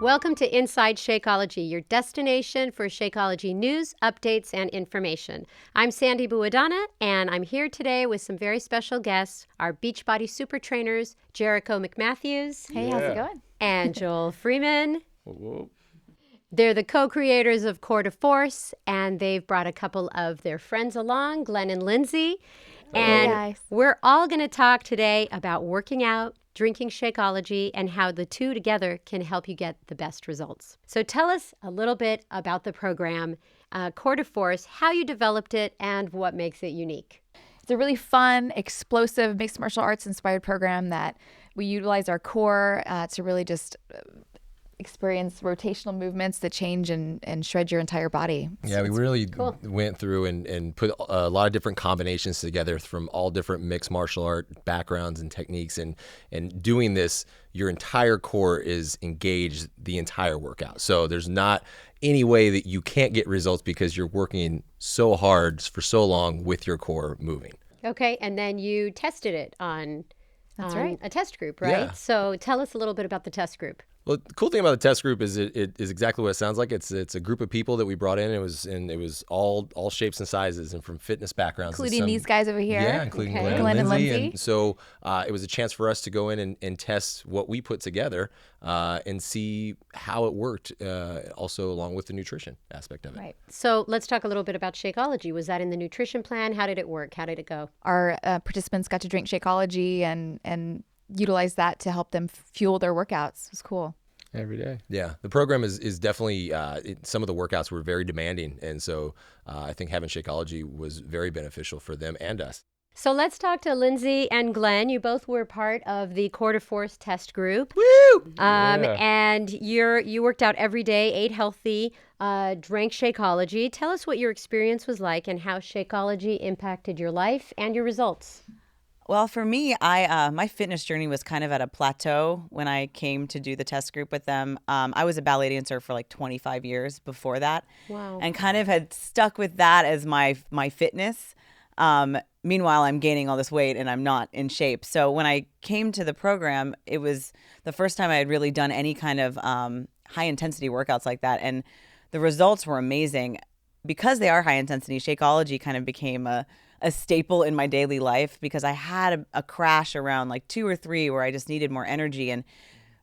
Welcome to Inside Shakeology, your destination for Shakeology news, updates, and information. I'm Sandy Buadana, and I'm here today with some very special guests, our Beachbody super trainers, Jericho McMatthews. Hey, how's it going? And Joel Freeman. Whoa. They're the co-creators of Core to Force, and they've brought a couple of their friends along, Glenn and Lindsay. And we're all going to talk today about working out, drinking Shakeology, and how the two together can help you get the best results. So tell us a little bit about the program, Core to Force, how you developed it, and what makes it unique. It's a really fun, explosive, mixed martial arts inspired program that we utilize our core to really just experience rotational movements that change and shred your entire body. We really went through and put a lot of different combinations together from all different mixed martial art backgrounds and techniques. And doing this, your entire core is engaged the entire workout. So there's not any way that you can't get results because you're working so hard for so long with your core moving. Okay, and then you tested it on a test group, right? Yeah. So tell us a little bit about the test group. Well, the cool thing about the test group is it is exactly what it sounds like. It's a group of people that we brought in. It was all shapes and sizes and from fitness backgrounds, including these guys over here. Yeah, including Glenn and Lindsay. And so it was a chance for us to go in and test what we put together and see how it worked. Also, along with the nutrition aspect of it. Right. So let's talk a little bit about Shakeology. Was that in the nutrition plan? How did it work? How did it go? Our participants got to drink Shakeology and utilize that to help them fuel their workouts. It was cool. Every day. Yeah, the program is definitely, some of the workouts were very demanding. And so I think having Shakeology was very beneficial for them and us. So let's talk to Lindsay and Glenn. You both were part of the Core to Force test group. Woo! And you worked out every day, ate healthy, drank Shakeology. Tell us what your experience was like and how Shakeology impacted your life and your results. Well, for me, my fitness journey was kind of at a plateau when I came to do the test group with them. I was a ballet dancer for like 25 years before that. Wow. And kind of had stuck with that as my fitness. Meanwhile, I'm gaining all this weight and I'm not in shape. So when I came to the program, it was the first time I had really done any kind of high intensity workouts like that. And the results were amazing. Because they are high intensity, Shakeology kind of became a staple in my daily life because I had a crash around like 2 or 3 where I just needed more energy. And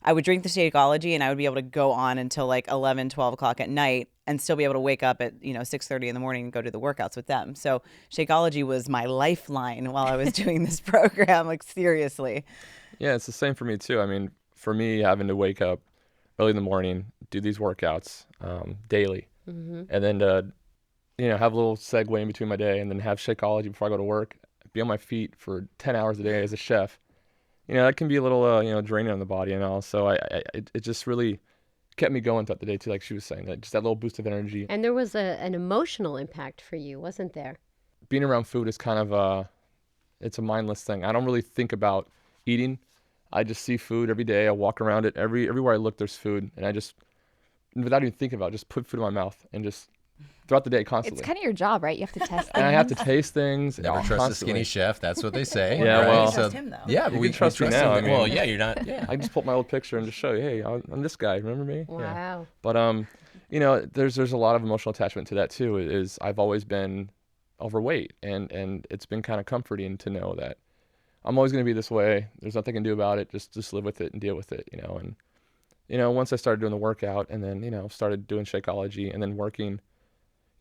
I would drink the Shakeology and I would be able to go on until like 11, 12 o'clock at night and still be able to wake up at 6:30 in the morning and go do the workouts with them. So Shakeology was my lifeline while I was doing this program, like seriously. Yeah, it's the same for me too. I mean, for me, having to wake up early in the morning, do these workouts daily, and then have a little segue in between my day and then have Shakeology before I go to work, be on my feet for 10 hours a day as a chef. That can be a little, draining on the body and all. So it just really kept me going throughout the day too, like she was saying, that little boost of energy. And there was an emotional impact for you, wasn't there? Being around food is kind of it's a mindless thing. I don't really think about eating. I just see food every day. I walk around it. Everywhere I look, there's food. And I just, without even thinking about it, just put food in my mouth and just throughout the day constantly. It's kind of your job, right? You have to test things. And I have to taste things. Never trust a skinny chef. That's what they say. Yeah, right? well, You trust him though. Yeah, but You we can trust me him. now, I mean. Well, yeah, you're not. Yeah. I just pull up my old picture and just show you, hey, I'm this guy. Remember me? Wow. Yeah. But there's a lot of emotional attachment to that too. Is I've always been overweight, and it's been kind of comforting to know that I'm always going to be this way. There's nothing I can do about it. Just live with it and deal with it. And once I started doing the workout, and then started doing Shakeology, and then working.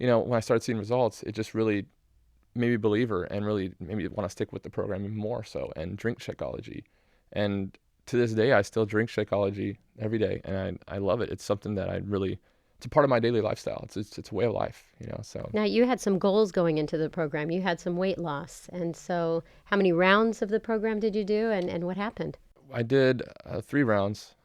When I started seeing results, it just really made me a believer and really made me want to stick with the program even more so and drink Shakeology. And to this day, I still drink Shakeology every day, and I love it. It's something that it's a part of my daily lifestyle. It's a way of life, so. Now, you had some goals going into the program. You had some weight loss. And so how many rounds of the program did you do, and what happened? I did 3 rounds.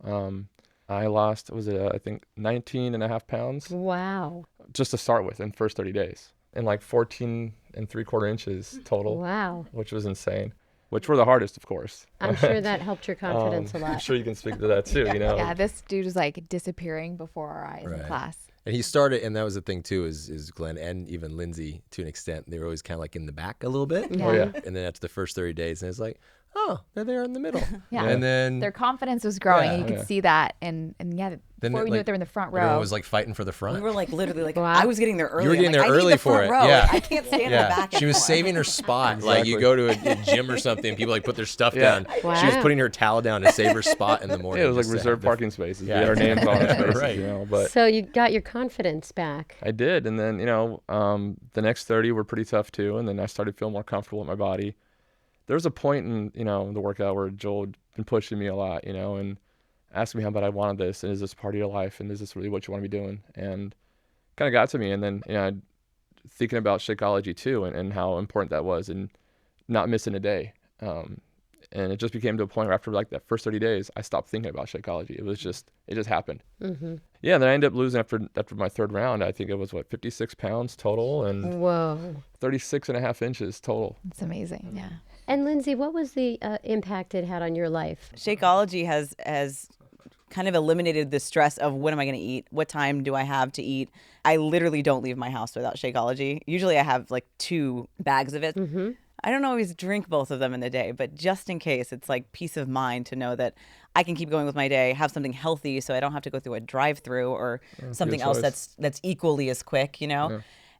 I lost, I think 19 and a half pounds. Wow. Just to start with in the first 30 days. And like 14 3/4 inches total. Wow. Which was insane. Which were the hardest, of course. I'm sure that helped your confidence a lot. I'm sure you can speak to that too, Yeah, this dude was like disappearing before our eyes in class. And he started, and that was the thing too, is Glenn and even Lindsay to an extent, they were always kind of like in the back a little bit. Oh yeah. And then after the first 30 days, and it's like, oh, there they are in the middle. Yeah. And then their confidence was growing. Yeah. And you could see that. And yeah, before we knew it, they were in the front row. Everyone was like fighting for the front. We were like literally like, Wow. I was getting there early. You were getting I'm like, there I need early the front for it. row. Yeah. Like, I can't stand in the back She was anymore. saving her spot. Like you go to a gym or something, people like put their stuff down. Wow. She was putting her towel down to save her spot in the morning. Yeah, it was like just to reserved have parking spaces. Yeah. We had our names on our spaces, Right. you know. But So you got your confidence back. I did, and then the next 30 were pretty tough too, and then I started feeling more comfortable with my body. There was a point in the workout where Joel had been pushing me a lot, and asked me how bad I wanted this, and is this part of your life, and is this really what you want to be doing, and kind of got to me. And then thinking about Shakeology too, and how important that was, and not missing a day. And it just became to a point where after like that first 30 days, I stopped thinking about Shakeology. It just happened. Mm-hmm. Yeah, and then I ended up losing after my third round. I think it was 56 pounds total and Whoa. 36.5 inches total. It's amazing. Yeah. And Lindsay, what was the impact it had on your life? Shakeology has kind of eliminated the stress of what am I going to eat? What time do I have to eat? I literally don't leave my house without Shakeology. Usually I have like 2 bags of it. Mm-hmm. I don't always drink both of them in the day, but just in case, it's like peace of mind to know that I can keep going with my day, have something healthy so I don't have to go through a drive-through or something else that's equally as quick, Yeah.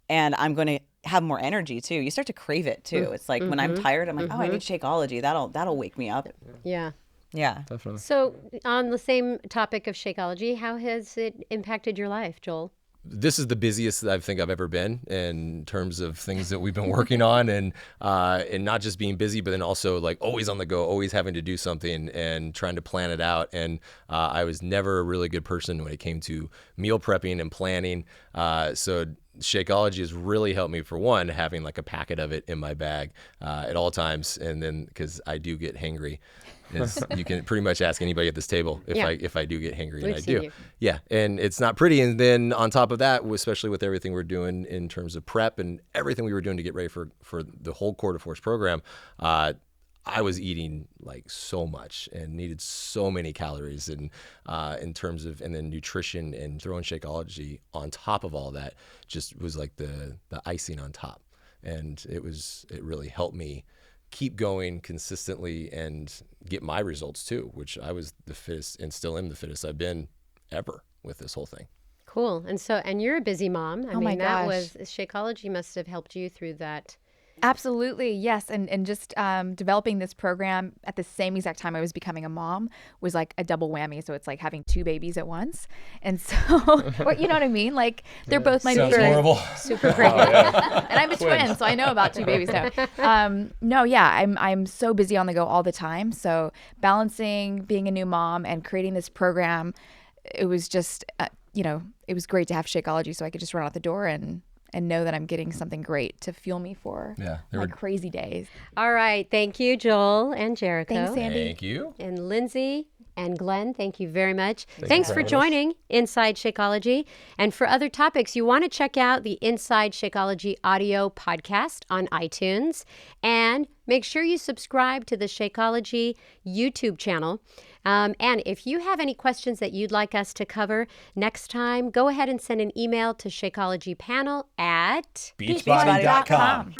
And I'm going to have more energy too. You start to crave it too. It's like when I'm tired, I'm like, oh, I need Shakeology. That'll wake me up. Yeah. Yeah. Definitely. So on the same topic of Shakeology, how has it impacted your life, Joel? This is the busiest that I think I've ever been in terms of things that we've been working on, and not just being busy, but then also like always on the go, always having to do something and trying to plan it out. And I was never a really good person when it came to meal prepping and planning. So Shakeology has really helped me, for one, having like a packet of it in my bag at all times, and then because I do get hangry. You can pretty much ask anybody at this table if I do get hangry, and We've I seen do. you. Yeah, and it's not pretty. And then on top of that, especially with everything we're doing in terms of prep and everything we were doing to get ready for the whole Core to Force program, I was eating like so much and needed so many calories, and in terms of, and then nutrition, and throwing Shakeology on top of all that just was like the icing on top. And it really helped me keep going consistently and get my results too, which I was the fittest and still am the fittest I've been ever with this whole thing. Cool. And you're a busy mom. I Oh my mean, that gosh. was Shakeology must have helped you through that. Absolutely, yes. And just developing this program at the same exact time I was becoming a mom was like a double whammy. So it's like having 2 babies at once. And so, or, you know what I mean? Like they're both my Sounds babies. horrible. Super pregnant. And I'm a twin, so I know about 2 babies now. No, yeah, I'm so busy on the go all the time. So balancing being a new mom and creating this program, it was just, it was great to have Shakeology so I could just run out the door and know that I'm getting something great to fuel me for my crazy days. All right. Thank you, Joel and Jericho. Thanks, Sandy. Thank you. And Lindsay and Glenn, thank you very much. you Thanks for for having us. joining Inside Shakeology. And for other topics, you want to check out the Inside Shakeology audio podcast on iTunes. And make sure you subscribe to the Shakeology YouTube channel. And if you have any questions that you'd like us to cover next time, go ahead and send an email to ShakeologyPanel at Beachbody.com.